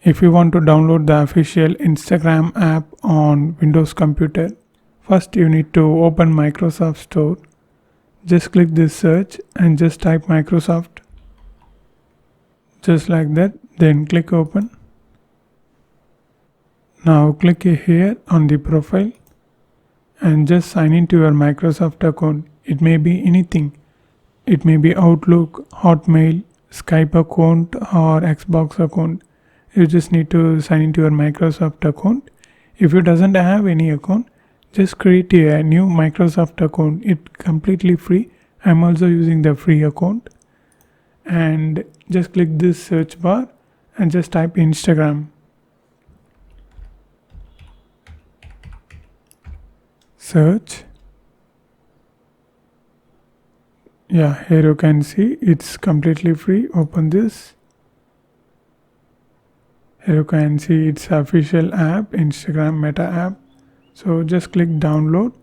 If you want to download the official Instagram app on Windows computer, first you need to open Microsoft Store. Just click this search and just type Microsoft. Just like that, then click open. Now click here on the profile and just sign into your Microsoft account. It may be anything. It may be Outlook, Hotmail, Skype account or Xbox account. You just need to sign into your Microsoft account. If you doesn't have any account, just create a new Microsoft account. It's completely free. I'm also using the free account. And just click this search bar and just type Instagram. Search. Yeah, here you can see it's completely free. Open this. Here you can see it's official app, Instagram Meta app. So just click download.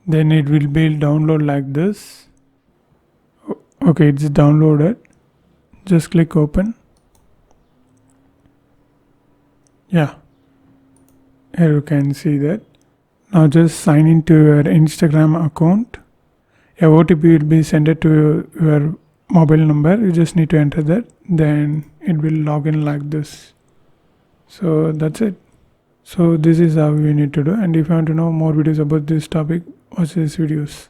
Then it will be download like this. Okay, it's downloaded. Just click open. Yeah, here you can see that. Now just sign into your Instagram account. A OTP will be sent to your mobile number. You just need to enter that. Then it will log in like this. So that's it. So this is how you need to do. And if you want to know more videos about this topic, watch these videos.